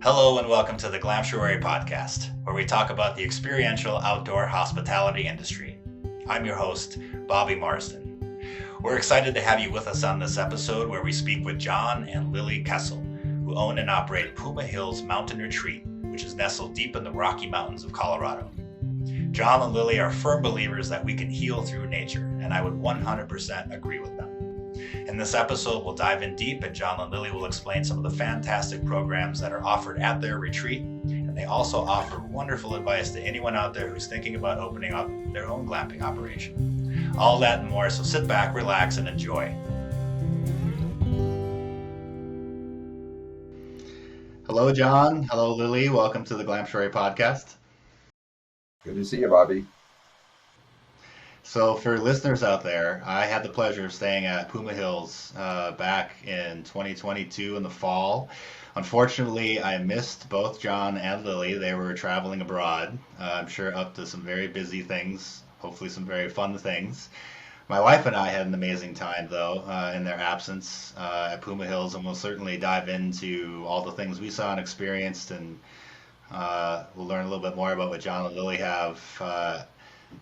Hello and welcome to the Glamptuary podcast, where we talk about the experiential outdoor hospitality industry. I'm your host, Bobby Marsden. We're excited to have you with us on this episode where we speak with John and Lily Kessel, who own and operate Puma Hills Mountain Retreat, which is nestled deep in the Rocky Mountains of Colorado. John and Lily are firm believers that we can heal through nature, and I would 100% agree with them. In this episode, we'll dive in deep, and John and Lily will explain some of the fantastic programs that are offered at their retreat, and they also offer wonderful advice to anyone out there who's thinking about opening up their own glamping operation. All that and more, so sit back, relax, and enjoy. Hello, John. Hello, Lily. Welcome to the Glamptuary podcast. Good to see you, Bobby. So for listeners out there, I had the pleasure of staying at Puma Hills back in 2022 in the fall. Unfortunately, I missed both John and Lily. They were traveling abroad. I'm sure up to some very busy things, hopefully some very fun things. My wife and I had an amazing time, though, in their absence at Puma Hills, and we'll certainly dive into all the things we saw and experienced, and we'll learn a little bit more about what John and Lily have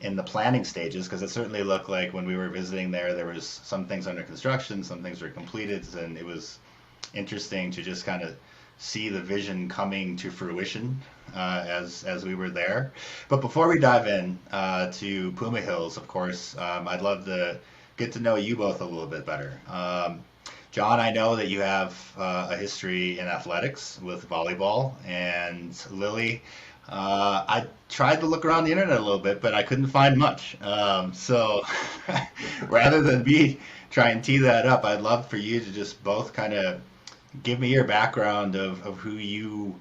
in the planning stages, because it certainly looked like when we were visiting there was some things under construction, some things were completed, and it was interesting to just kind of see the vision coming to fruition as we were there. But before we dive in to Puma Hills, of course, I'd love to get to know you both a little bit better. John, I know that you have a history in athletics with volleyball, and Lily, I tried to look around the internet a little bit, but I couldn't find much. So rather than me try and tee that up, I'd love for you to just both kind of give me your background of who you,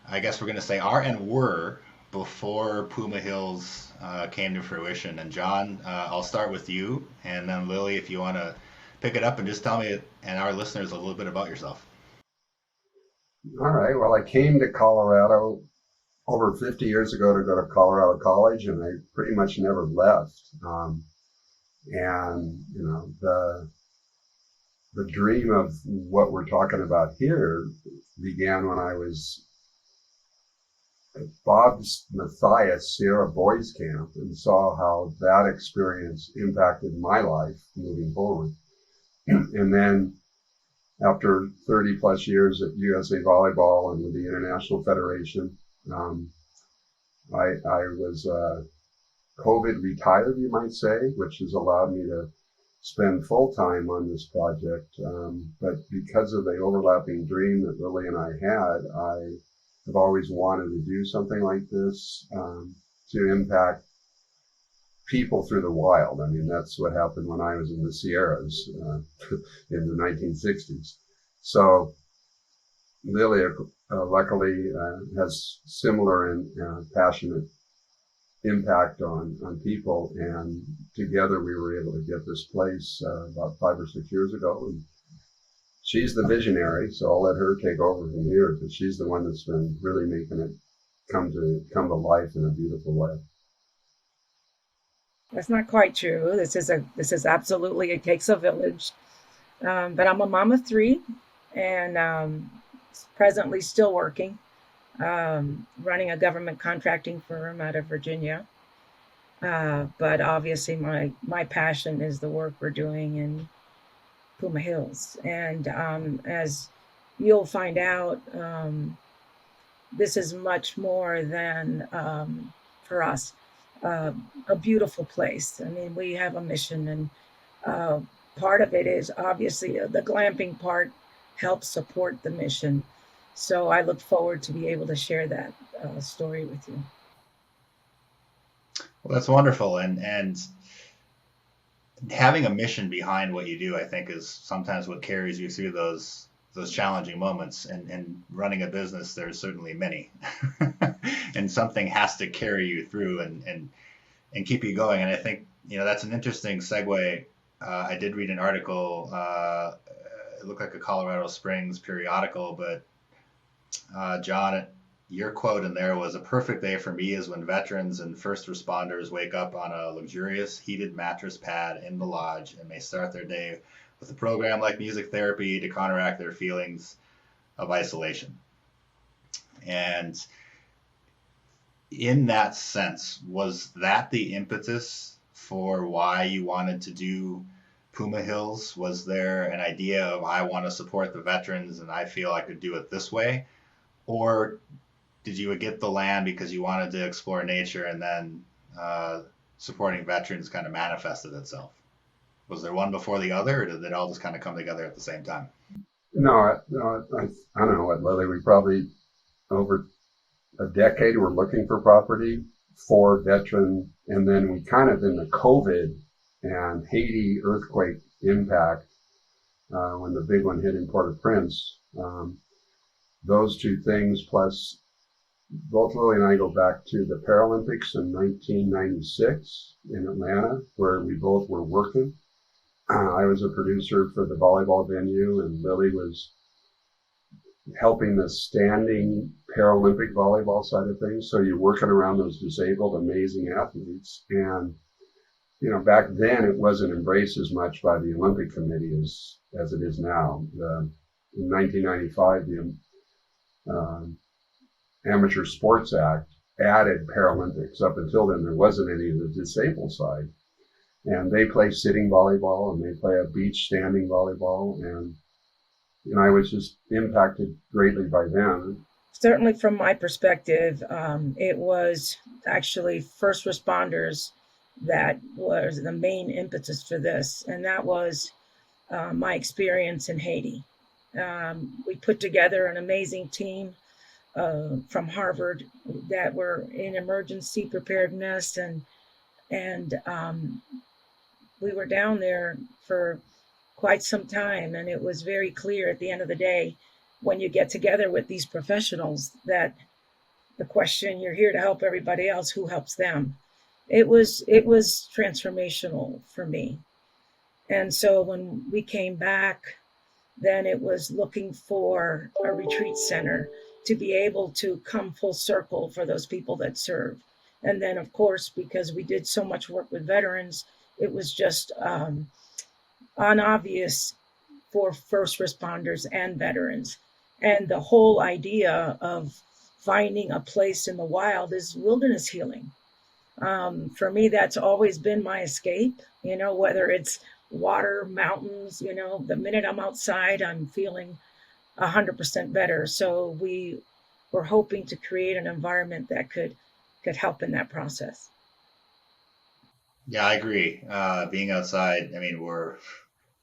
I guess we're going to say, are and were before Puma Hills came to fruition. And John, I'll start with you, and then Lily, if you want to pick it up and just tell me and our listeners a little bit about yourself. All right. Well, I came to Colorado over 50 years ago to go to Colorado College, and I pretty much never left. And you know, the dream of what we're talking about here began when I was at Bob's Matthias Sierra Boys Camp and saw how that experience impacted my life moving forward. And then after 30 plus years at USA Volleyball and with the International Federation, I was COVID retired, you might say, which has allowed me to spend full time on this project. But because of the overlapping dream that Lily and I had, I have always wanted to do something like this to impact people through the wild. I mean, that's what happened when I was in the Sierras in the 1960s. So Lily, luckily, has similar and passionate impact on people, and together we were able to get this place about 5 or 6 years ago. And she's the visionary, so I'll let her take over from here, because she's the one that's been really making it come to life in a beautiful way. That's not quite true. This is absolutely, it takes a village. But I'm a mom of three, and presently still working, running a government contracting firm out of Virginia. But obviously my passion is the work we're doing in Puma Hills. And as you'll find out, this is much more than, for us, a beautiful place. I mean, we have a mission, and part of it is obviously the glamping part helps support the mission. So I look forward to be able to share that story with you. Well, that's wonderful, and having a mission behind what you do, I think, is sometimes what carries you through those challenging moments. And running a business, there's certainly many, and something has to carry you through and keep you going. And I think that's an interesting segue. I did read an article. It looked like a Colorado Springs periodical, but John, your quote in there was, "A perfect day for me is when veterans and first responders wake up on a luxurious heated mattress pad in the lodge and may start their day with a program like music therapy to counteract their feelings of isolation." And in that sense, was that the impetus for why you wanted to do Puma Hills? Was there an idea of, I want to support the veterans and I feel I could do it this way? Or did you get the land because you wanted to explore nature, and then supporting veterans kind of manifested itself? Was there one before the other, or did it all just kind of come together at the same time? No, I don't know what, Lily. We probably over a decade were looking for property for veteran, and then we kind of in the COVID and Haiti earthquake impact, when the big one hit in Port-au-Prince, those two things plus both Lily and I go back to the Paralympics in 1996 in Atlanta, where we both were working. I was a producer for the volleyball venue, and Lily was helping the standing Paralympic volleyball side of things. So you're working around those disabled, amazing athletes. And, back then it wasn't embraced as much by the Olympic Committee as it is now. In 1995, the Amateur Sports Act added Paralympics. Up until then, there wasn't any of the disabled side. And they play sitting volleyball, and they play a beach standing volleyball. And I was just impacted greatly by them. Certainly, from my perspective, it was actually first responders that was the main impetus for this. And that was my experience in Haiti. We put together an amazing team from Harvard that were in emergency preparedness, and we were down there for quite some time, and it was very clear at the end of the day, when you get together with these professionals, that the question, you're here to help everybody else, who helps them? It was transformational for me. And so when we came back, then it was looking for a retreat center to be able to come full circle for those people that serve. And then, of course, because we did so much work with veterans, it was just unobvious for first responders and veterans. And the whole idea of finding a place in the wild is wilderness healing. For me, that's always been my escape, whether it's water, mountains, the minute I'm outside, I'm feeling 100% better. So we were hoping to create an environment that could help in that process. Yeah, I agree. Being outside, I mean, we're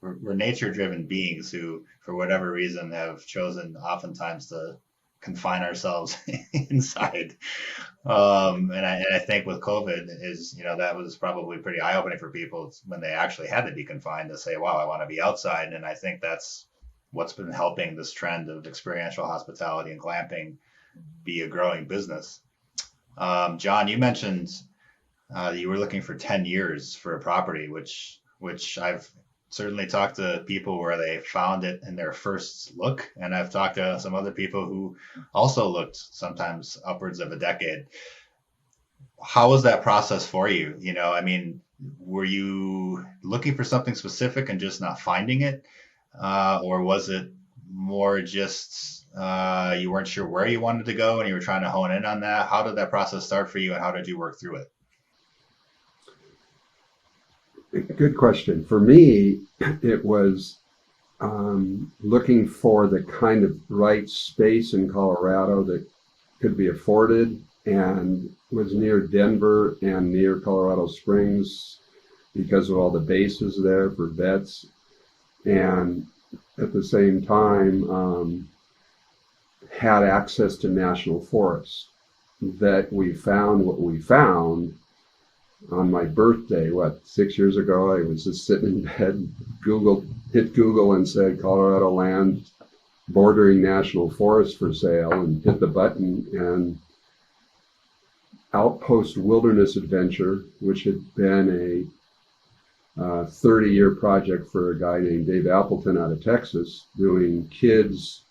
nature-driven beings who, for whatever reason, have chosen oftentimes to confine ourselves inside. And I think with COVID is, that was probably pretty eye-opening for people when they actually had to be confined to say, wow, I want to be outside. And I think that's what's been helping this trend of experiential hospitality and glamping be a growing business. John, you mentioned you were looking for 10 years for a property, which I've certainly talked to people where they found it in their first look. And I've talked to some other people who also looked sometimes upwards of a decade. How was that process for you? I mean, were you looking for something specific and just not finding it? Or was it more just you weren't sure where you wanted to go and you were trying to hone in on that? How did that process start for you, and how did you work through it? Good question. For me, it was looking for the kind of right space in Colorado that could be afforded and was near Denver and near Colorado Springs because of all the bases there for vets. And at the same time, had access to national forests. That we found what we found on my birthday, 6 years ago. I was just sitting in bed, hit Google and said Colorado land bordering national forest for sale, and hit the button, and Outpost Wilderness Adventure, which had been a 30-year project for a guy named Dave Appleton out of Texas, doing kids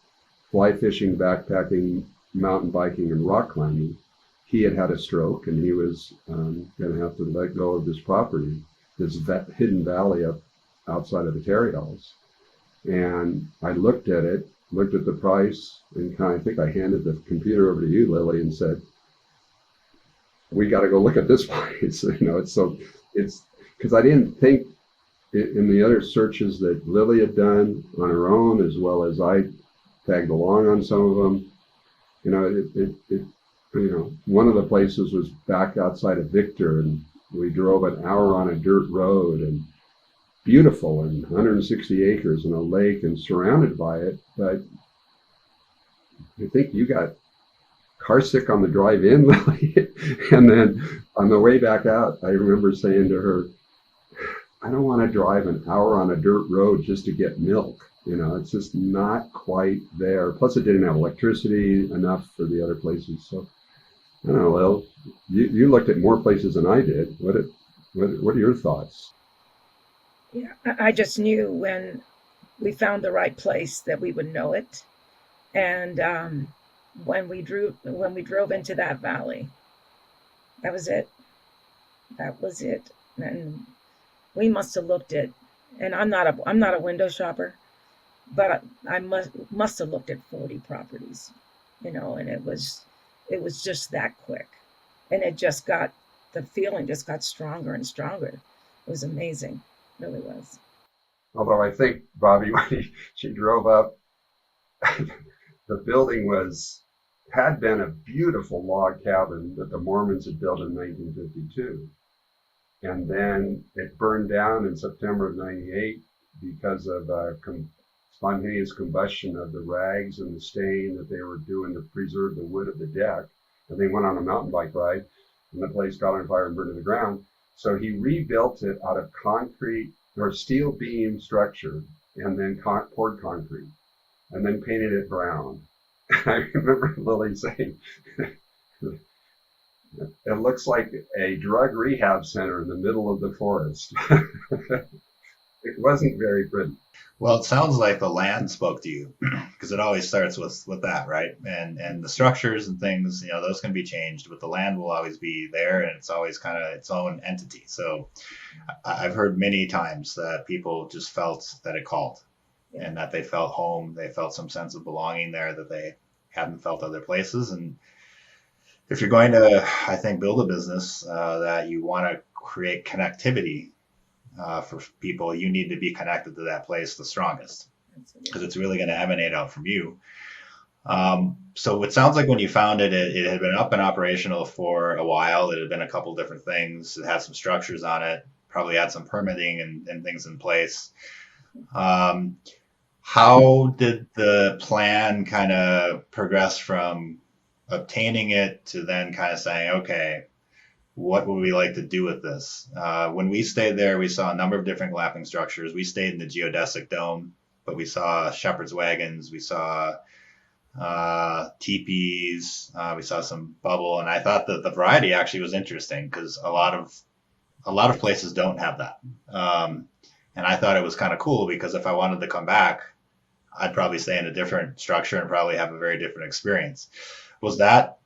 fly fishing, backpacking, mountain biking, and rock climbing. He had had a stroke, and he was going to have to let go of this property, this hidden valley up outside of the Terry Hills. And I looked at it, looked at the price, and I think I handed the computer over to you, Lily, and said, we got to go look at this place. It's because I didn't think in the other searches that Lily had done on her own, as well as I tagged along on some of them. One of the places was back outside of Victor, and we drove an hour on a dirt road, and beautiful, and 160 acres and a lake and surrounded by it. But I think you got car sick on the drive in, Lily. And then on the way back out, I remember saying to her, I don't want to drive an hour on a dirt road just to get milk. It's just not quite there. Plus, it didn't have electricity enough for the other places. So, I don't know, Lil, you looked at more places than I did. What are your thoughts? Yeah, I just knew when we found the right place that we would know it. And when we drove into that valley, that was it. That was it. And we must have looked at, and I'm not a window shopper, but I must have looked at 40 properties, and it was just that quick, and the feeling just got stronger and stronger. It was amazing, it really was. Although I think, Bobby, when she drove up, the building had been a beautiful log cabin that the Mormons had built in 1952. And then it burned down in September of 98 because of spontaneous combustion of the rags and the stain that they were doing to preserve the wood of the deck. And they went on a mountain bike ride, and the place caught on fire and burned to the ground. So he rebuilt it out of concrete or steel beam structure, and then poured concrete, and then painted it brown. I remember Lily saying, it looks like a drug rehab center in the middle of the forest. It wasn't very pretty. Well, it sounds like the land spoke to you because it always starts with that, right? And the structures and things, those can be changed, but the land will always be there, and it's always kind of its own entity. So I've heard many times that people just felt that it called, and that they felt home. They felt some sense of belonging there that they hadn't felt other places. And if you're going to, I think, build a business that you want to create connectivity for people, you need to be connected to that place the strongest, because it's really going to emanate out from you. So it sounds like when you found it, it had been up and operational for a while. It had been a couple different things. It had some structures on it, probably had some permitting and things in place. How did the plan kind of progress from obtaining it to then kind of saying, okay, what would we like to do with this? When we stayed there, we saw a number of different glamping structures. We stayed in the geodesic dome, but we saw shepherd's wagons, we saw teepees, we saw some bubble, and I thought that the variety actually was interesting because a lot of places don't have that. And I thought it was kind of cool because if I wanted to come back, I'd probably stay in a different structure and probably have a very different experience. Was that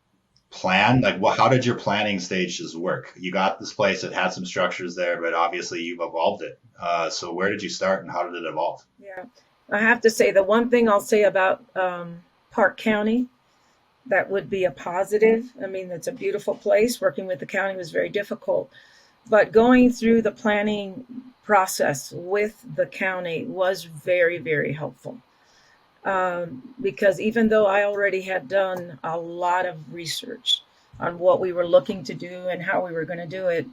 planned? Like, how did your planning stages work? You got this place, it had some structures there, but obviously you've evolved it. So where did you start and how did it evolve? Yeah, I have to say the one thing I'll say about Park County that would be a positive. I mean, it's a beautiful place. Working with the county was very difficult, but going through the planning process with the county was very, very helpful. Because even though I already had done a lot of research on what we were looking to do and how we were going to do it,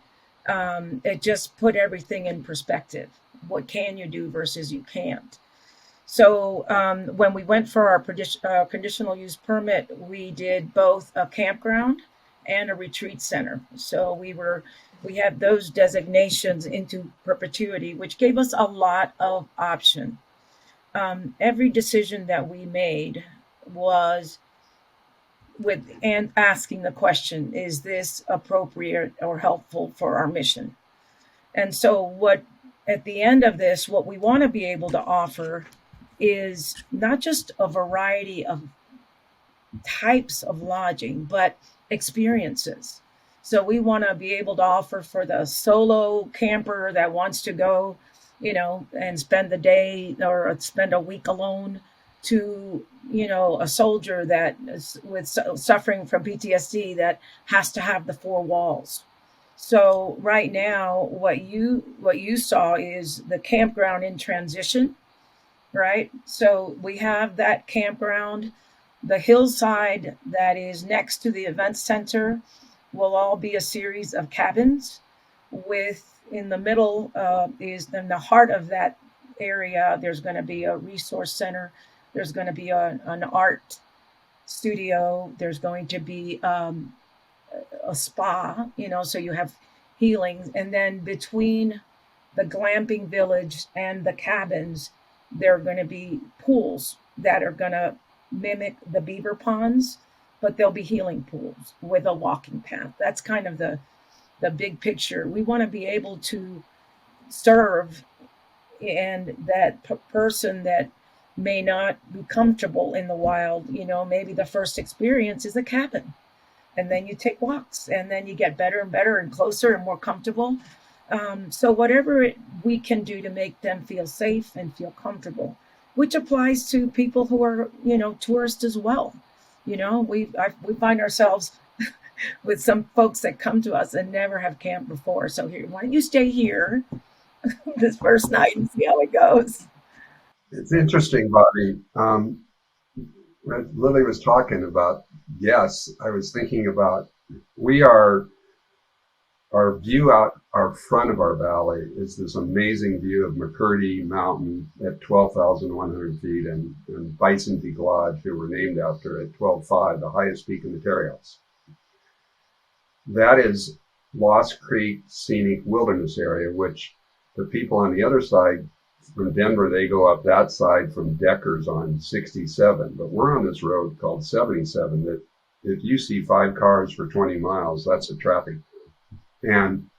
it just put everything in perspective. What can you do versus you can't? So when we went for our conditional use permit, we did both a campground and a retreat center. So we had those designations into perpetuity, which gave us a lot of option. Every decision that we made was and asking the question, is this appropriate or helpful for our mission? And so at the end of this, what we want to be able to offer is not just a variety of types of lodging, but experiences. So we want to be able to offer for the solo camper that wants to go, and spend the day or spend a week alone. to, a soldier that is suffering from PTSD that has to have the four walls. So right now, what you saw is the campground in transition, right? So we have that campground. The hillside that is next to the event center will all be a series of cabins. With in the middle is in the heart of that area. There's going to be a resource center. There's going to be an art studio. There's going to be a spa. So you have healings, and then between the glamping village and the cabins, there are going to be pools that are going to mimic the beaver ponds, but they'll be healing pools with a walking path. That's kind of the big picture. We want to be able to serve, and that person that may not be comfortable in the wild, maybe the first experience is a cabin, and then you take walks, and then you get better and better and closer and more comfortable. So whatever we can do to make them feel safe and feel comfortable, which applies to people who are, tourists as well. We find ourselves with some folks that come to us and never have camped before. So here, why don't you stay here this first night and see how it goes? It's interesting, Bobby. When Lily was talking about yes, I was thinking about we are our view out our front of our valley is this amazing view of McCurdy Mountain at 12,100 feet and Bison Peak Lodge, who were named after at 12,500, the highest peak in the Terriers. That is Lost Creek Scenic Wilderness Area, which the people on the other side from Denver, they go up that side from Deckers on 67. But we're on this road called 77 that if you see 5 cars for 20 miles, that's a traffic. And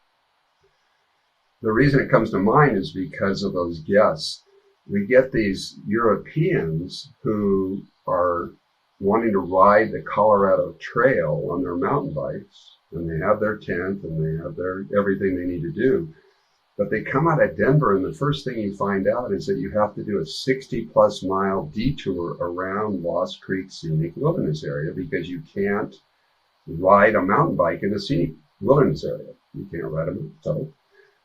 the reason it comes to mind is because of those guests. We get these Europeans who are wanting to ride the Colorado Trail on their mountain bikes, and they have their tent and they have their everything they need to do. But they come out of Denver, and the first thing you find out is that you have to do a 60-plus mile detour around Lost Creek Scenic Wilderness Area because you can't ride a mountain bike in a scenic wilderness area. You can't ride them. So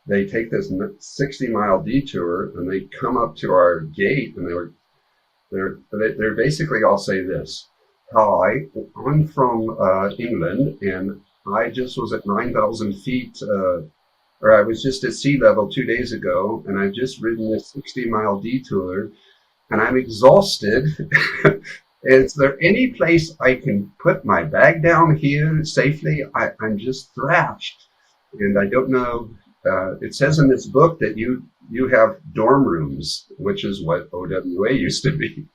they take this 60-mile detour, and they come up to our gate, and they're basically all say this: "Hi, I'm from England, and I just was at 9,000 feet." Or I was just at sea level 2 days ago, and I've just ridden this 60-mile detour, and I'm exhausted. Is there any place I can put my bag down here safely? I'm just thrashed, and I don't know. It says in this book that you have dorm rooms, which is what OWA used to be.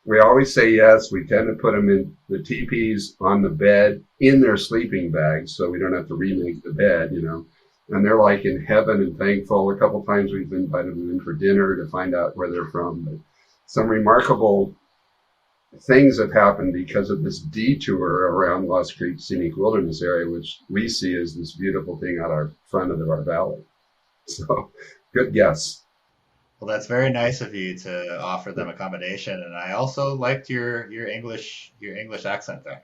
We always say yes. We tend to put them in the teepees on the bed in their sleeping bags so we don't have to remake the bed, And they're like in heaven and thankful. A couple times we've invited them in for dinner to find out where they're from. But some remarkable things have happened because of this detour around Lost Creek Scenic Wilderness Area, which we see as this beautiful thing out our front of our valley. So good guess. Well, that's very nice of you to offer them accommodation, and I also liked your English accent there.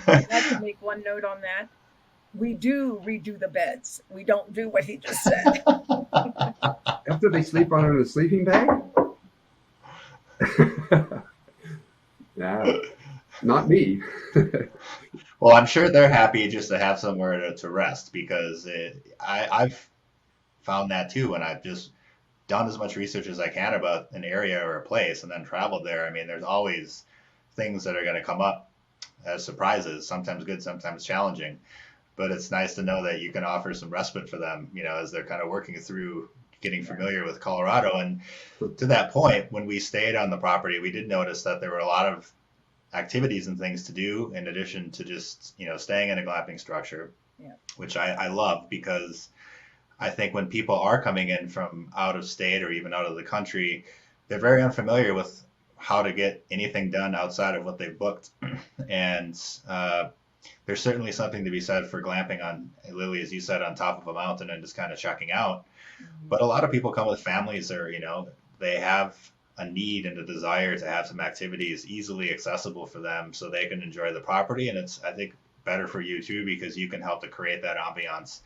I'd like to make one note on that. We do redo the beds. We don't do what he just said. After they sleep under the sleeping bag? Yeah, not me. Well, I'm sure they're happy just to have somewhere to rest because I've found that too, and I've just done as much research as I can about an area or a place and then traveled there. I mean, there's always things that are going to come up as surprises, sometimes good, sometimes challenging. But it's nice to know that you can offer some respite for them, as they're kind of working through getting familiar with Colorado. And to that point, when we stayed on the property, we did notice that there were a lot of activities and things to do in addition to just, staying in a glamping structure, which I love because I think when people are coming in from out of state or even out of the country, they're very unfamiliar with how to get anything done outside of what they've booked. And there's certainly something to be said for glamping on, Lily, as you said, on top of a mountain and just kind of checking out. But a lot of people come with families or, they have a need and a desire to have some activities easily accessible for them so they can enjoy the property. And it's, I think, better for you too, because you can help to create that ambiance.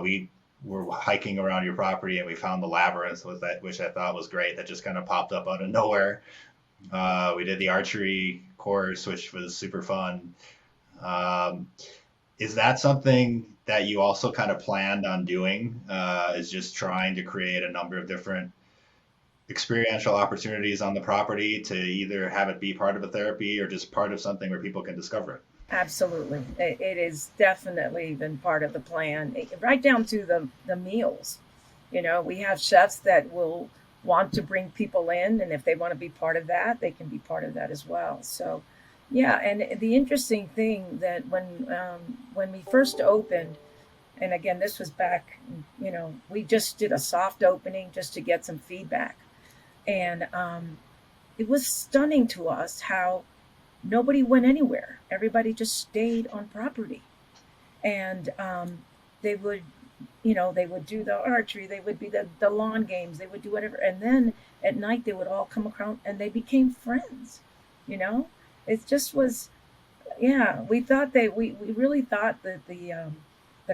We were hiking around your property and we found the labyrinth with that, which I thought was great. That just kind of popped up out of nowhere. We did the archery course, which was super fun. Um, is that something that you also kind of planned on doing? Is just trying to create a number of different experiential opportunities on the property to either have it be part of a therapy or just part of something where people can discover it? Absolutely. It is definitely been part of the plan, right down to the meals. We have chefs that will want to bring people in, and if they want to be part of that, they can be part of that as well. So, yeah. And the interesting thing that when we first opened, and again, this was back, we just did a soft opening just to get some feedback, and it was stunning to us how nobody went anywhere. Everybody just stayed on property. And they would, they would do the archery, they would be the lawn games, they would do whatever. And then at night, they would all come around and they became friends. You know, it just was, yeah, we thought we really thought that the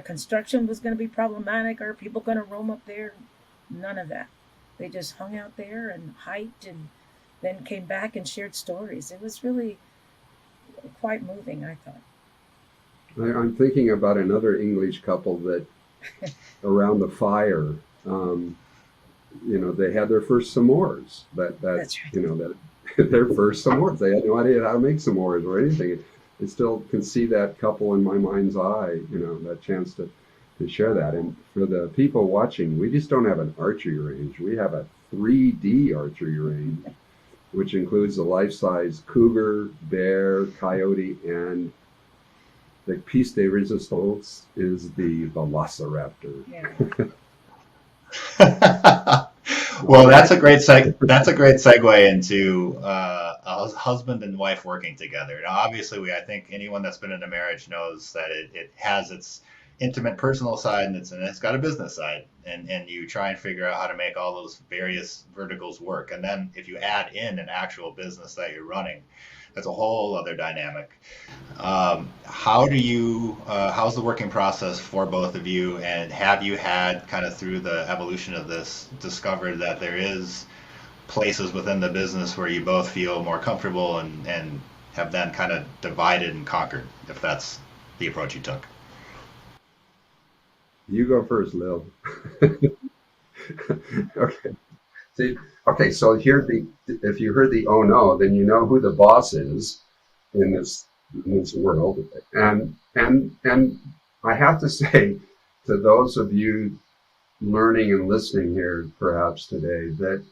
construction was going to be problematic or people going to roam up there. None of that. They just hung out there and hiked and then came back and shared stories. It was really quite moving, I thought. I'm thinking about another English couple that around the fire, they had their first s'mores. That's right. That their first s'mores. They had no idea how to make s'mores or anything. I still can see that couple in my mind's eye, that chance to share that. And for the people watching, we just don't have an archery range. We have a 3D archery range, which includes a life-size cougar, bear, coyote, and the piece de resistance is the velociraptor. Yeah. Well, that's a great segue into a husband and wife working together. Now, obviously, I think anyone that's been in a marriage knows that it has its intimate personal side and it's got a business side, and you try and figure out how to make all those various verticals work. And then if you add in an actual business that you're running, that's a whole other dynamic. How's the working process for both of you, and have you had kind of through the evolution of this discovered that there is places within the business where you both feel more comfortable and have then kind of divided and conquered, if that's the approach you took? You go first, Lil. Okay. See, okay, so if you heard the oh no, then you know who the boss is in this world. And I have to say to those of you learning and listening here perhaps today that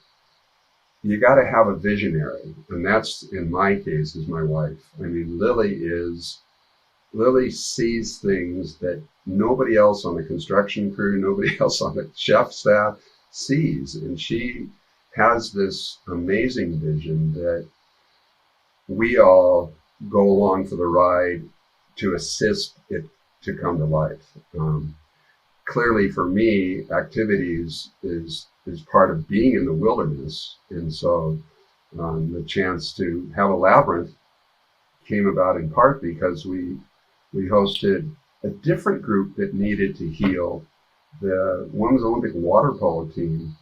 you got to have a visionary, and that's in my case is my wife. I mean, Lily sees things that nobody else on the construction crew, nobody else on the chef staff sees. And she has this amazing vision that we all go along for the ride to assist it to come to life. Clearly for me, activities is part of being in the wilderness. And so the chance to have a labyrinth came about in part because we hosted a different group that needed to heal. The Women's Olympic water polo team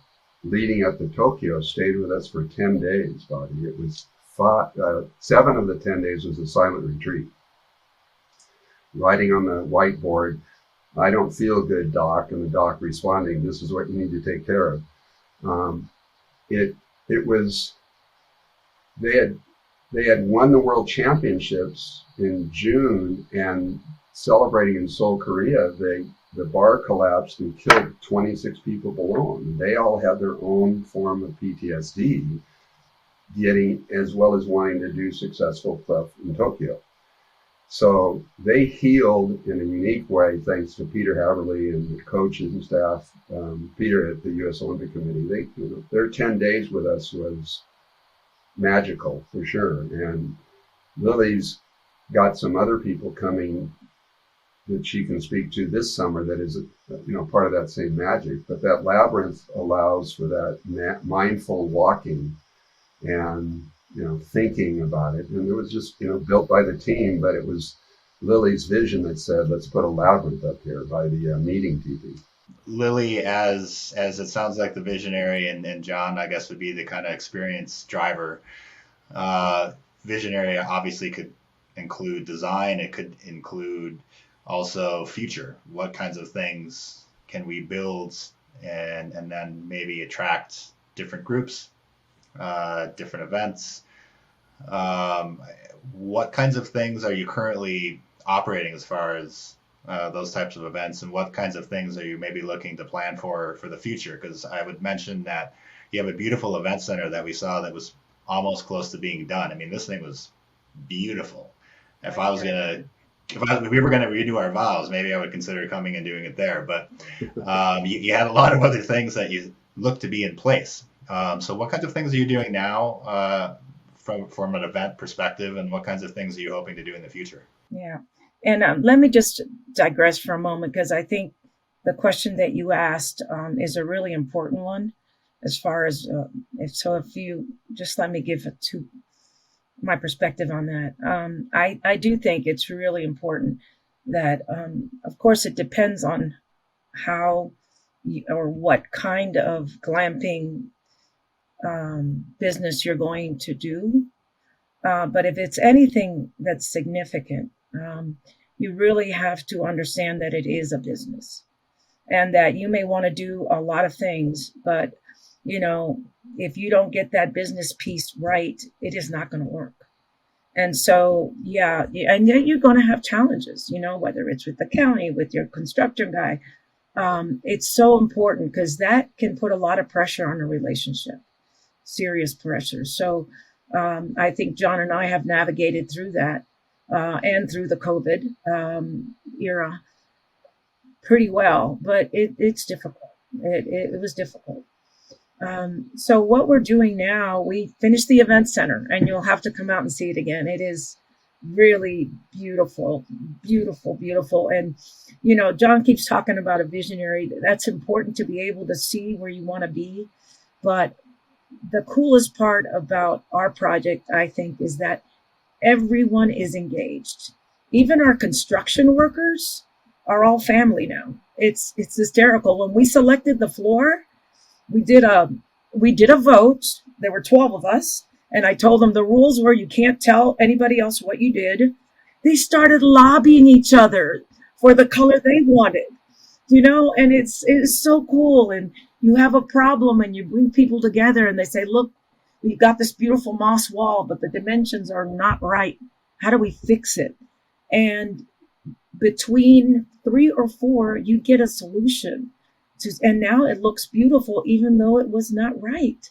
leading up to Tokyo stayed with us for 10 days, Bobby. It was 7 of the 10 days was a silent retreat. Writing on the whiteboard, I don't feel good, doc, and the doc responding, this is what you need to take care of. They had won the world championships in June, and celebrating in Seoul, Korea, the bar collapsed and killed 26 people below them. They all had their own form of PTSD, as well as wanting to do successful stuff in Tokyo. So they healed in a unique way, thanks to Peter Haverly and the coaches and staff, Peter at the U.S. Olympic Committee. Their 10 days with us was magical for sure. And Lily's got some other people coming that she can speak to this summer that is, part of that same magic. But that labyrinth allows for that mindful walking and, thinking about it. And it was just, built by the team, but it was Lily's vision that said, let's put a labyrinth up here by the meeting teepee. Lily, as it sounds like the visionary, and John, I guess, would be the kind of experienced driver. Visionary obviously could include design. It could include also future. What kinds of things can we build and then maybe attract different groups, different events? What kinds of things are you currently operating as far as those types of events, and what kinds of things are you maybe looking to plan for the future? Because I would mention that you have a beautiful event center that we saw that was almost close to being done. I mean, this thing was beautiful. If we were gonna redo our vows, maybe I would consider coming and doing it there. But you had a lot of other things that you look to be in place. So what kinds of things are you doing now from an event perspective, and what kinds of things are you hoping to do in the future? Yeah. And let me just digress for a moment, because I think the question that you asked is a really important one as far as, if you just let me give it to my perspective on that. I do think it's really important that, of course, it depends on how or what kind of glamping business you're going to do. But if it's anything that's significant, you really have to understand that it is a business, and that you may want to do a lot of things, but if you don't get that business piece right, it is not going to work. And so, yeah, and you're going to have challenges, whether it's with the county, with your constructor guy. It's so important, because that can put a lot of pressure on a relationship, serious pressure. So I think John and I have navigated through that and through the COVID era pretty well, but it's difficult. It was difficult. So what we're doing now, we finished the event center, and you'll have to come out and see it again. It is really beautiful, beautiful, beautiful. And, John keeps talking about a visionary. That's important to be able to see where you want to be. But the coolest part about our project, I think, is that everyone is engaged. Even our construction workers are all family now. It's hysterical. When we selected the floor, we did a vote. There were 12 of us, and I told them the rules were you can't tell anybody else what you did. They started lobbying each other for the color they wanted, and it's so cool. And you have a problem, and you bring people together, and they say, look, we've got this beautiful moss wall, but the dimensions are not right. How do we fix it? And between 3 or 4, you get a solution. And now it looks beautiful, even though it was not right.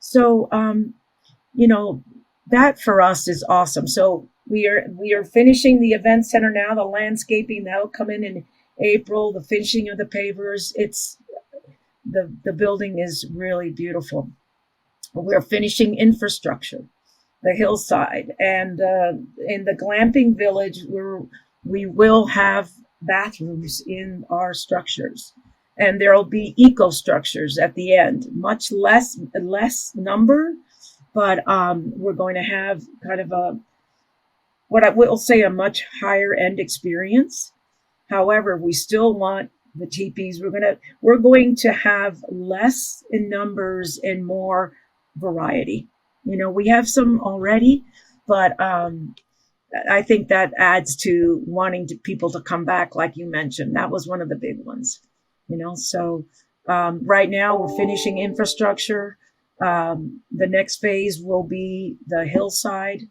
So, that for us is awesome. So we are finishing the event center now, the landscaping that'll come in April, the finishing of the pavers. It's the building is really beautiful. We're finishing infrastructure, the hillside, and in the glamping village, we will have bathrooms in our structures, and there'll be eco structures at the end, much less number, but we're going to have kind of what I will say a much higher end experience. However, we still want the teepees. We're going to have less in numbers and more variety. We have some already, but I think that adds to wanting people to come back, like you mentioned. That was one of the big ones. So right now we're finishing infrastructure. The next phase will be the hillside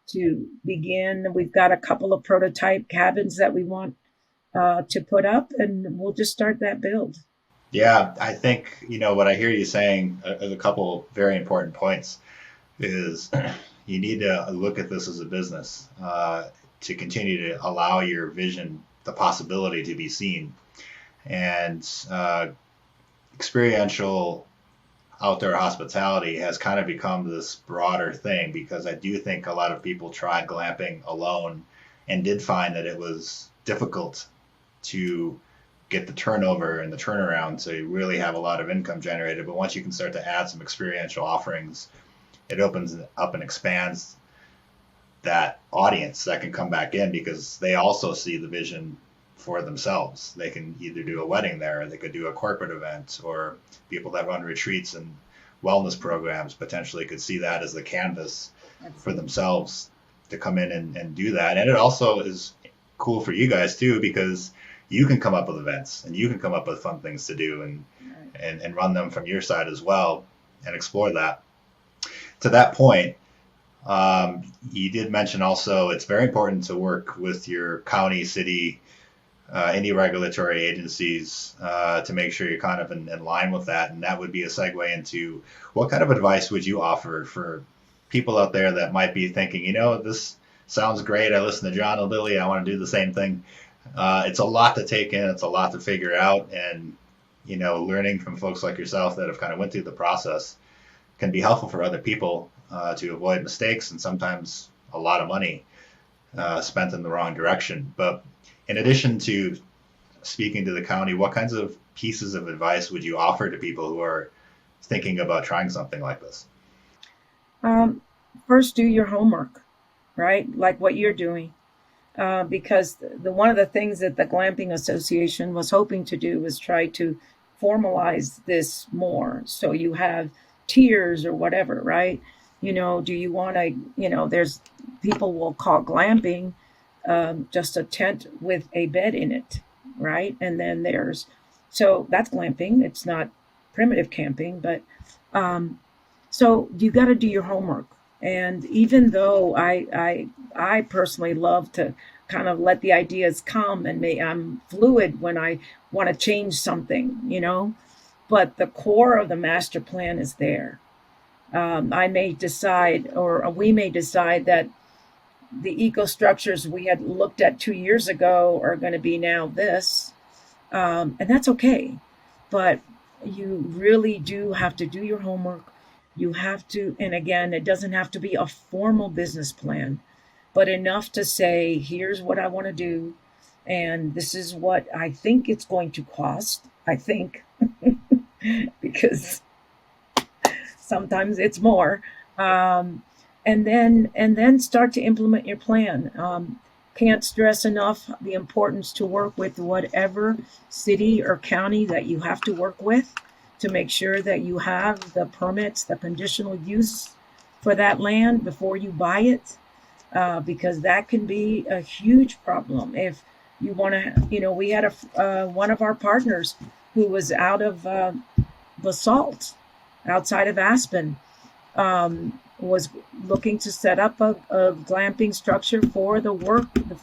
to begin. We've got a couple of prototype cabins that we want to put up, and we'll just start that build. Yeah, I think, what I hear you saying, a couple very important points is you need to look at this as a business to continue to allow your vision, the possibility to be seen. And experiential outdoor hospitality has kind of become this broader thing, because I do think a lot of people tried glamping alone and did find that it was difficult to get the turnover and the turnaround to really have a lot of income generated. But once you can start to add some experiential offerings, it opens up and expands that audience that can come back in, because they also see the vision for themselves. They can either do a wedding there, or they could do a corporate event, or people that run retreats and wellness programs potentially could see that as the canvas for themselves to come in and do that. And it also is cool for you guys too, because you can come up with events and you can come up with fun things to do and run them from your side as well and explore that. To that point, you did mention also it's very important to work with your county, city, any regulatory agencies to make sure you're kind of in line with that. And that would be a segue into what kind of advice would you offer for people out there that might be thinking, you know, this sounds great. I listen to John and Lily. I want to do the same thing. It's a lot to take in. It's a lot to figure out. And, you know, learning from folks like yourself that have kind of went through the process can be helpful for other people to avoid mistakes and sometimes a lot of money spent in the wrong direction. But in addition to speaking to the county, what kinds of pieces of advice would you offer to people who are thinking about trying something like this? First, do your homework, right? Like what you're doing. Because one of the things that the Glamping Association was hoping to do was try to formalize this more. So you have tiers or whatever, right? You know, do you want to, you know, there's people will call glamping just a tent with a bed in it, right? And then so that's glamping. It's not primitive camping, but so you got to do your homework. And even though I personally love to kind of let the ideas come, and I'm fluid when I want to change something, you know, but the core of the master plan is there. I may decide, or we may decide, that the eco structures we had looked at 2 years ago are going to be now this, and that's okay. But you really do have to do your homework. You have to, and again, it doesn't have to be a formal business plan, but enough to say, here's what I want to do, and this is what I think it's going to cost. I think, because sometimes it's more. And then start to implement your plan. Can't stress enough the importance to work with whatever city or county that you have to work with to make sure that you have the permits, the conditional use for that land before you buy it, because that can be a huge problem. If you want to, you know, we had one of our partners who was out of Basalt, outside of Aspen, was looking to set up a glamping structure for the work, the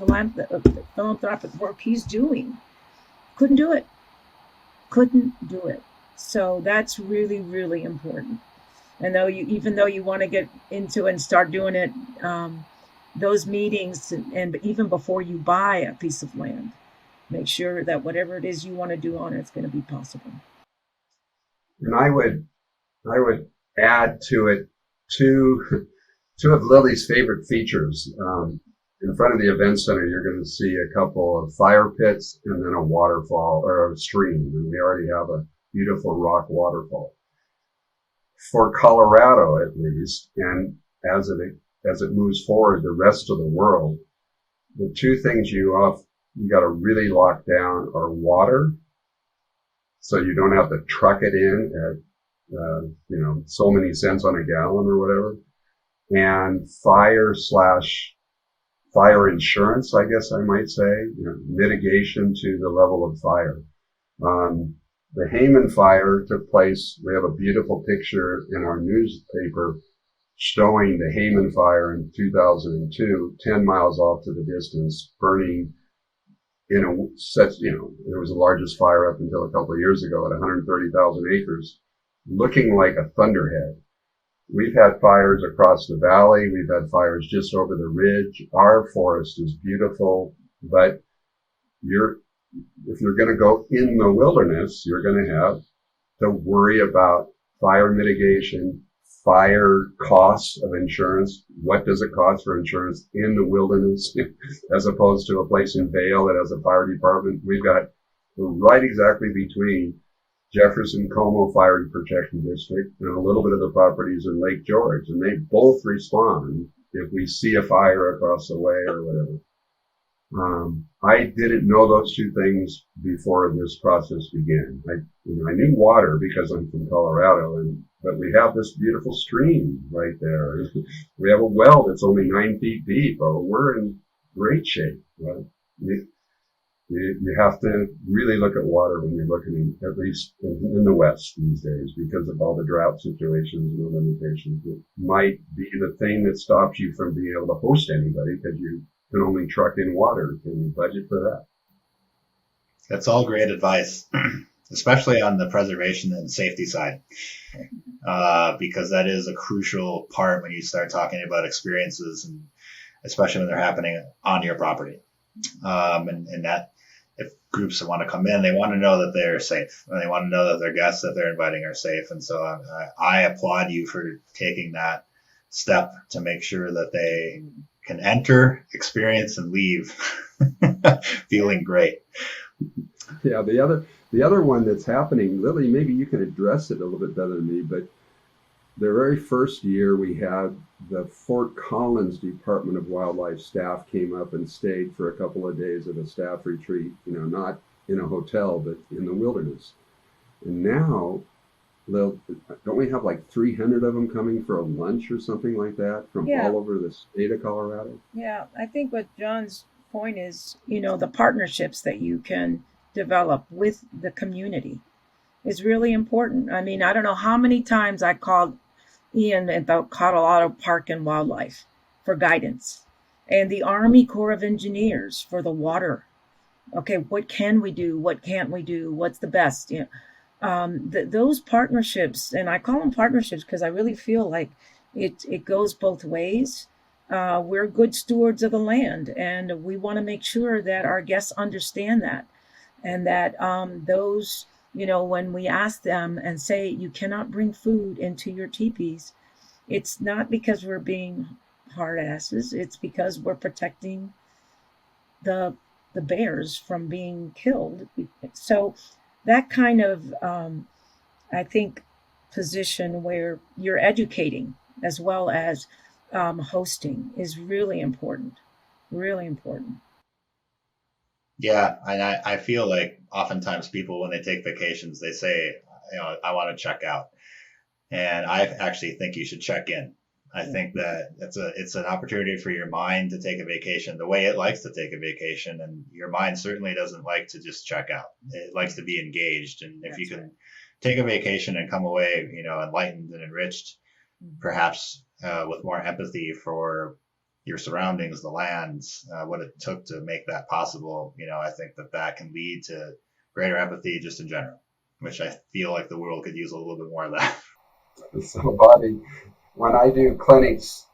philanthropic work he's doing. Couldn't do it. So that's really, really important. And even though you want to get into and start doing it, those meetings, and even before you buy a piece of land, make sure that whatever it is you want to do on it, it's going to be possible. And I would add to it two of Lily's favorite features. In front of the event center, you're going to see a couple of fire pits and then a waterfall or a stream. And we already have a beautiful rock waterfall. For Colorado, at least, and as it moves forward, the rest of the world, the two things you got to really lock down are water, so you don't have to truck it in at so many cents on a gallon or whatever, and fire insurance, I guess I might say, mitigation to the level of fire. The Hayman fire took place. We have a beautiful picture in our newspaper showing the Hayman fire in 2002, 10 miles off to the distance, burning there was the largest fire up until a couple of years ago at 130,000 acres, looking like a thunderhead. We've had fires across the valley. We've had fires just over the ridge. Our forest is beautiful, but if you're going to go in the wilderness, you're going to have to worry about fire mitigation, fire costs of insurance. What does it cost for insurance in the wilderness as opposed to a place in Vail that has a fire department? We've got right exactly between Jefferson Como Fire Protection District and a little bit of the properties in Lake George, and they both respond if we see a fire across the way or whatever. I didn't know those two things before this process began. I knew water because I'm from Colorado, but we have this beautiful stream right there. We have a well that's only 9 feet deep. Oh, we're in great shape. Right? You have to really look at water when you're looking, at least in the West these days, because of all the drought situations and the limitations. It might be the thing that stops you from being able to host anybody because you can only truck in water. Can you budget for that? That's all great advice, especially on the preservation and safety side, because that is a crucial part when you start talking about experiences, and especially when they're happening on your property. And that if groups want to come in, they want to know that they're safe, and they want to know that their guests that they're inviting are safe. And so I applaud you for taking that step to make sure that they can enter, experience, and leave feeling great. Yeah, the other one that's happening, Lily, maybe you can address it a little bit better than me, but the very first year we had the Fort Collins Department of Wildlife staff came up and stayed for a couple of days at a staff retreat, not in a hotel, but in the wilderness. And now, don't we have like 300 of them coming for a lunch or something like that from all over the state of Colorado? Yeah, I think what John's point is, the partnerships that you can develop with the community is really important. I mean, I don't know how many times I called Ian about Colorado Park and Wildlife for guidance, and the Army Corps of Engineers for the water. Okay, what can we do? What can't we do? What's the best? Those partnerships, and I call them partnerships because I really feel like it goes both ways. We're good stewards of the land, and we want to make sure that our guests understand that, and that those, when we ask them and say, you cannot bring food into your teepees, it's not because we're being hard asses. It's because we're protecting the bears from being killed. So that kind of, I think, position where you're educating as well as hosting is really important. Really important. Yeah, and I feel like oftentimes people, when they take vacations, they say, I want to check out. And I actually think you should check in. I think that it's an opportunity for your mind to take a vacation the way it likes to take a vacation. And your mind certainly doesn't like to just check out. It likes to be engaged. And if you can take a vacation and come away, enlightened and enriched, perhaps with more empathy for your surroundings, the lands, what it took to make that possible, I think that can lead to greater empathy just in general, which I feel like the world could use a little bit more of that. So, Bobby, when I do clinics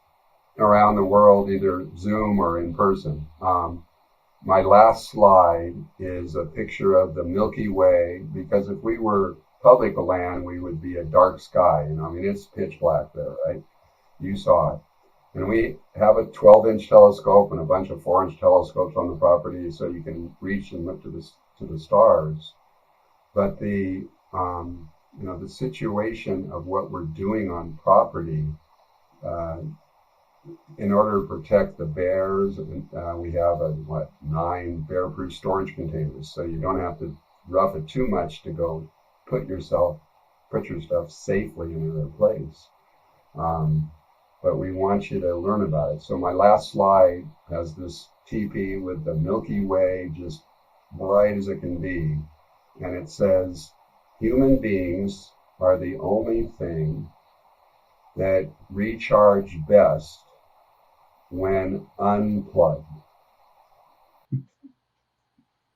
around the world, either Zoom or in person, my last slide is a picture of the Milky Way, because if we were public land, we would be a dark sky. It's pitch black there, right? You saw it. And we have a 12-inch telescope and a bunch of 4-inch telescopes on the property, so you can reach and look to the stars. But the situation of what we're doing on property, in order to protect the bears, we have 9 bear-proof storage containers, so you don't have to rough it too much to go put your stuff safely in another place. But we want you to learn about it. So my last slide has this teepee with the Milky Way just bright as it can be. And it says, human beings are the only thing that recharge best when unplugged.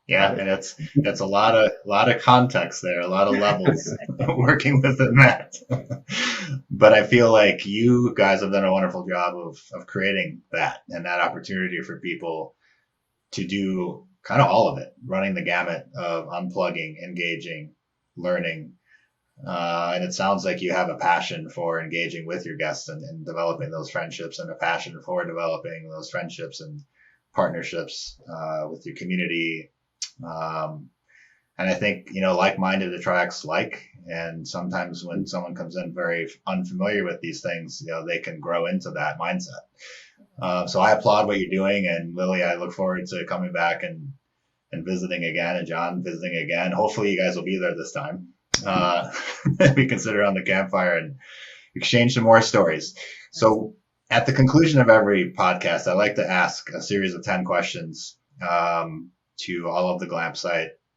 Yeah, and it's a lot of context there, a lot of levels working within that. But I feel like you guys have done a wonderful job of creating that and that opportunity for people to do kind of all of it, running the gamut of unplugging, engaging, learning, And it sounds like you have a passion for engaging with your guests and developing those friendships, and a passion for developing those friendships and partnerships with your community. Um, and I think, like-minded attracts like, and sometimes when someone comes in very unfamiliar with these things, they can grow into that mindset. So I applaud what you're doing. And Lily, I look forward to coming back and visiting again, and John visiting again. Hopefully you guys will be there this time. We can sit around the campfire and exchange some more stories. So at the conclusion of every podcast, I like to ask a series of 10 questions to all of the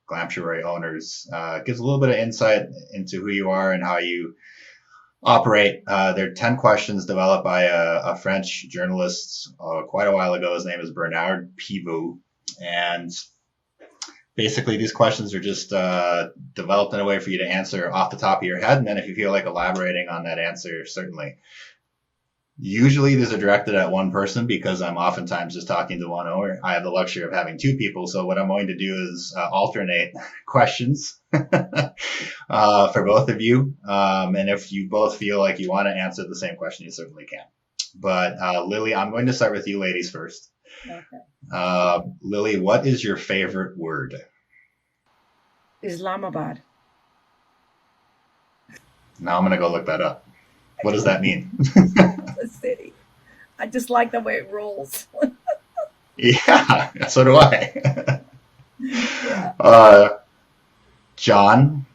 Glamptuary owners. Gives a little bit of insight into who you are and how you operate. There are 10 questions developed by a French journalist quite a while ago. His name is Bernard Pivot. And basically, these questions are just developed in a way for you to answer off the top of your head. And then if you feel like elaborating on that answer, certainly. Usually these are directed at one person because I'm oftentimes just talking to one owner. I have the luxury of having two people. So what I'm going to do is alternate questions for both of you. And if you both feel like you want to answer the same question, you certainly can. But Lily, I'm going to start with you ladies first. Okay. Lily, what is your favorite word? Islamabad. Now I'm going to go look that up. What does that mean? The city. I just like the way it rolls. Yeah, so do I. Yeah. John,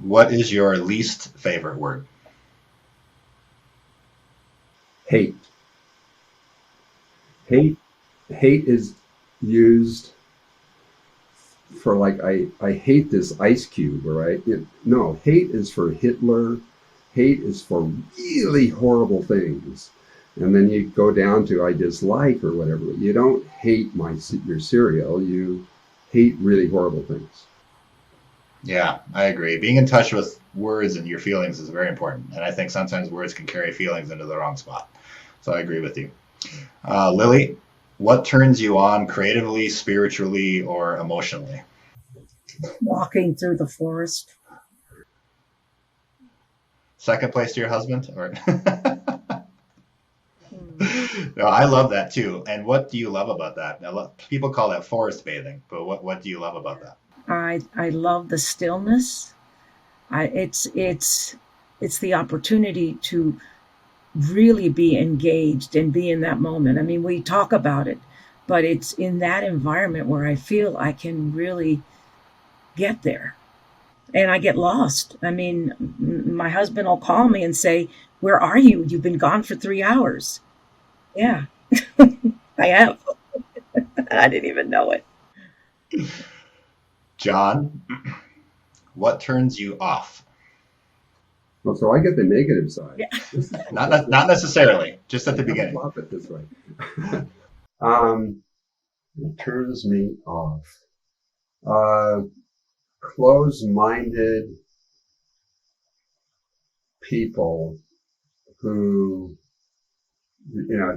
what is your least favorite word? Hate. Hate is used for like, I hate this ice cube, right? No, hate is for Hitler. Hate is for really horrible things. And then you go down to I dislike or whatever. You don't hate your cereal. You hate really horrible things. Yeah, I agree. Being in touch with words and your feelings is very important. And I think sometimes words can carry feelings into the wrong spot. So I agree with you. Lily, what turns you on creatively, spiritually, or emotionally? Walking through the forest. Second place to your husband? Or No, I love that too. And what do you love about that? People call that forest bathing, but what do you love about that? I love the stillness. It's the opportunity to really be engaged and be in that moment. I mean, we talk about it, but it's in that environment where I feel I can really get there. And I get lost. I mean, my husband will call me and say, "Where are you? You've been gone for 3 hours." Yeah, I have. I didn't even know it. John, what turns you off? Well, so I get the negative side. Yeah. Not necessarily, just at the beginning. Flop it this way. It turns me off. Close-minded people who,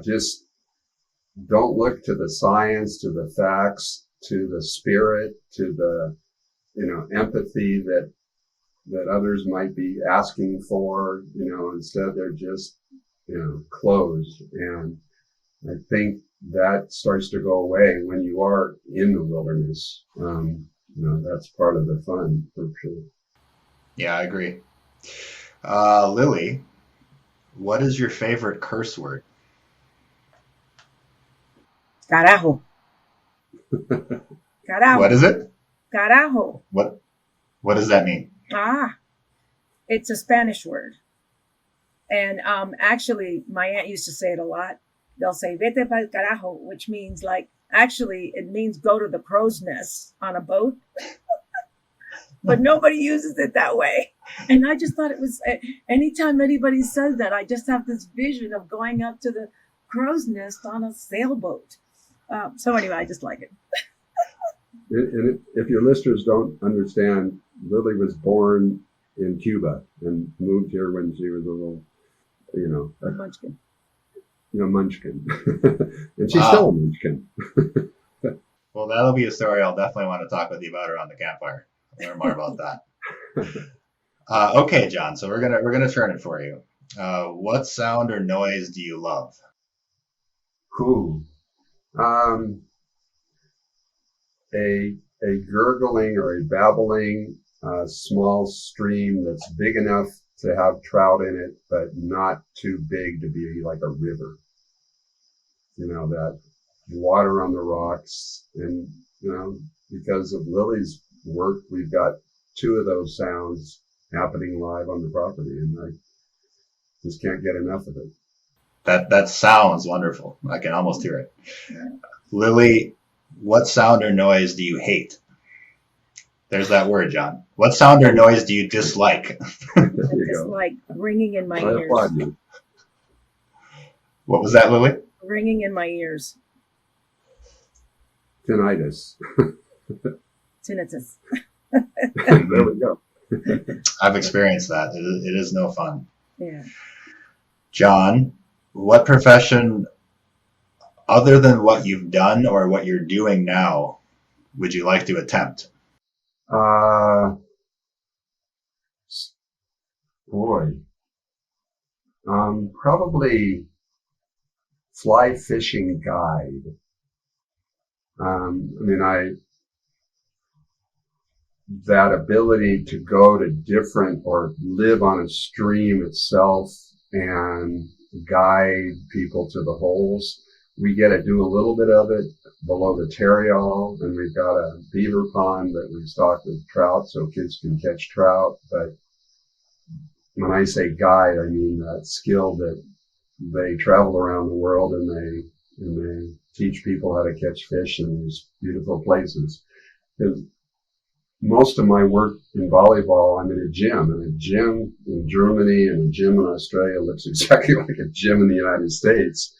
just don't look to the science, to the facts, to the spirit, to the, empathy that others might be asking for, instead they're just, closed. And I think that starts to go away when you are in the wilderness. That's part of the fun, for sure. Yeah, I agree. Lily, what is your favorite curse word? Carajo. Carajo. What is it? Carajo. What does that mean? It's a Spanish word. And actually, my aunt used to say it a lot. They'll say, "Vete pa'l carajo," which means actually, it means go to the crow's nest on a boat. But nobody uses it that way. And I just thought it was, anytime anybody says that, I just have this vision of going up to the crow's nest on a sailboat. So anyway, I just like it. And if your listeners don't understand, Lily was born in Cuba and moved here when she was a little, a munchkin. Munchkin. And she's still a munchkin. Well, that'll be a story I'll definitely want to talk with you about around the campfire. Learn more about that. Okay, John. So we're gonna turn it for you. What sound or noise do you love? Who? Um, a gurgling or a babbling small stream that's big enough to have trout in it, but not too big to be like a river. That water on the rocks. And, because of Lily's work, we've got two of those sounds happening live on the property, and I just can't get enough of it. That sounds wonderful. I can almost hear it. Lily, what sound or noise do you hate? There's that word, John. What sound or noise do you dislike? There you It's go. like ringing in my I ears. applaud you. What was that, Lily? Ringing in my ears. Tinnitus. Tinnitus. There we go. I've experienced that. It is no fun. Yeah. John, what profession, other than what you've done or what you're doing now, would you like to attempt? Uh, boy, probably fly fishing guide. That ability to go to different or live on a stream itself and guide people to the holes. We get to do a little bit of it below the Terrial, and we've got a beaver pond that we stock with trout so kids can catch trout. But when I say guide, I mean that skill that they travel around the world and they teach people how to catch fish in these beautiful places. And most of my work in volleyball, I'm in a gym, and a gym in Germany and a gym in Australia looks exactly like a gym in the United States.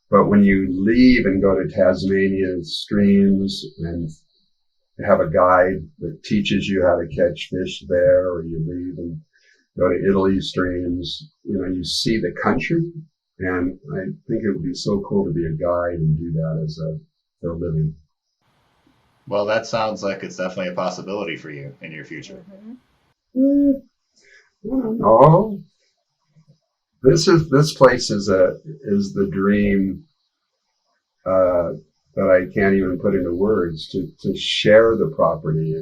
But when you leave and go to Tasmania's streams and have a guide that teaches you how to catch fish there, or you leave and go to Italy streams, you see the country. And I think it would be so cool to be a guide and do that as a living. Well, that sounds like it's definitely a possibility for you in your future. No, this place is the dream that I can't even put into words, to share the property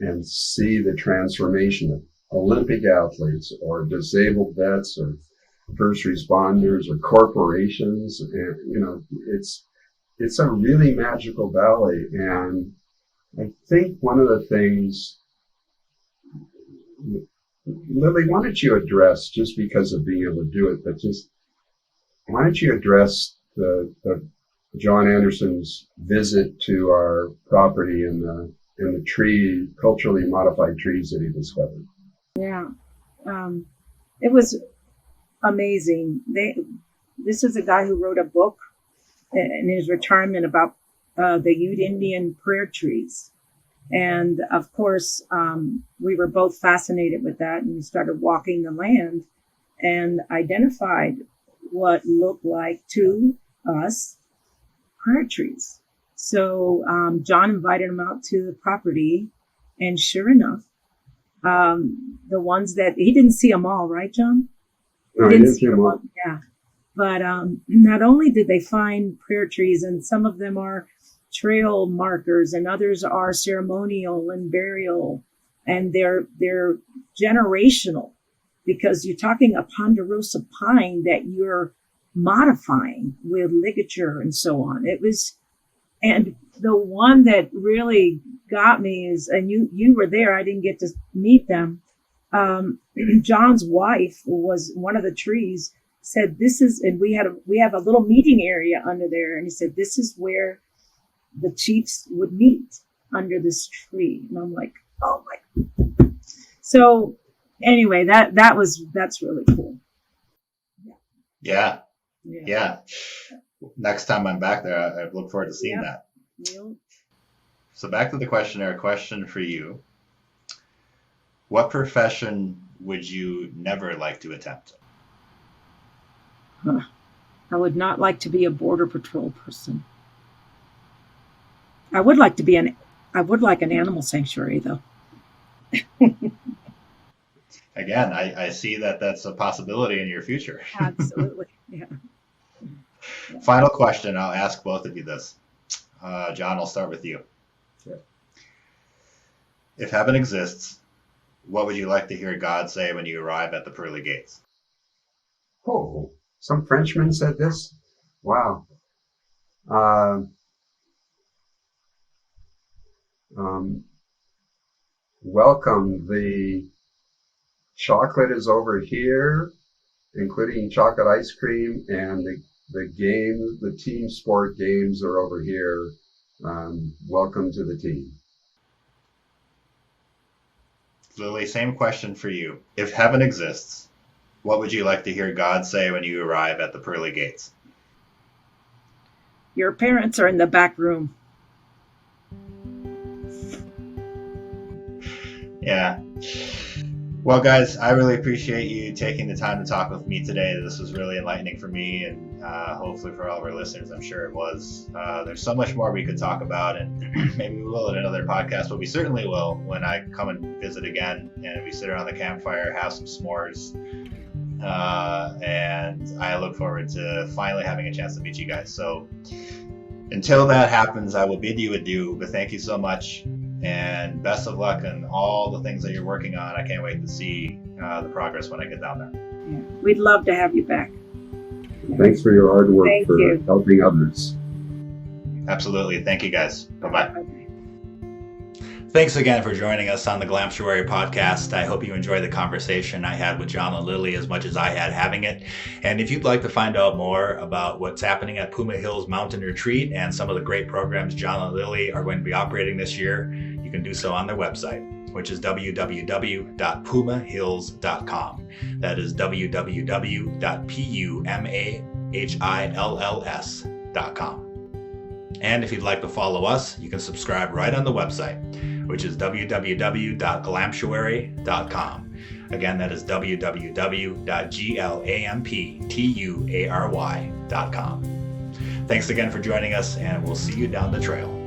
and see the transformation of Olympic athletes or disabled vets or first responders or corporations. And it's a really magical valley. And I think one of the things, Lily, why don't you address, just because of being able to do it, but just why don't you address the John Anderson's visit to our property and the tree, culturally modified trees that he discovered? Yeah. It was amazing. This is a guy who wrote a book in his retirement about the Ute Indian prayer trees. And of course, we were both fascinated with that, and we started walking the land and identified what looked like to us prayer trees. So John invited him out to the property, and sure enough, the ones that he didn't see them all, right, John? No, he didn't see them all. Yeah. But not only did they find prayer trees, and some of them are trail markers, and others are ceremonial and burial, and they're generational, because you're talking a ponderosa pine that you're modifying with ligature and so on. And the one that really got me is, and you were there, I didn't get to meet them. John's wife was one of the trees, said this is, and we have a little meeting area under there, and he said this is where the chiefs would meet, under this tree. And I'm like, oh my. So anyway, that's really cool. Yeah. Next time I'm back there, I look forward to seeing that. Yeah. So back to the questionnaire. Question for you: what profession would you never like to attempt? I would not like to be a border patrol person. I would like an animal sanctuary, though. Again, I see that that's a possibility in your future. Absolutely. Yeah. Final question. I'll ask both of you this. John, I'll start with you. Yeah. If heaven exists, what would you like to hear God say when you arrive at the pearly gates? Oh, some Frenchman said this? Wow. Welcome. The chocolate is over here, including chocolate ice cream, and the team sport games are over here. Welcome to the team. Lily, same question for you. If heaven exists, what would you like to hear God say when you arrive at the pearly gates? Your parents are in the back room. Yeah. Well, guys, I really appreciate you taking the time to talk with me today. This was really enlightening for me, and hopefully for all of our listeners, I'm sure it was. There's so much more we could talk about, and maybe we will in another podcast, but we certainly will when I come and visit again, and we sit around the campfire, have some s'mores, and I look forward to finally having a chance to meet you guys. So until that happens, I will bid you adieu, but thank you so much. And best of luck in all the things that you're working on. I can't wait to see the progress when I get down there. Yeah. We'd love to have you back. Thanks for your hard work Thank for you. helping others. Absolutely. Thank you, guys. Bye-bye. Bye-bye. Thanks again for joining us on the Glamptuary podcast. I hope you enjoyed the conversation I had with John and Lily as much as I had having it. And if you'd like to find out more about what's happening at Puma Hills Mountain Retreat and some of the great programs John and Lily are going to be operating this year, you can do so on their website, which is www.pumahills.com. That is www.pumahills.com. And if you'd like to follow us, you can subscribe right on the website, which is www.glamptuary.com. Again, that is www.glamptuary.com. Thanks again for joining us, and we'll see you down the trail.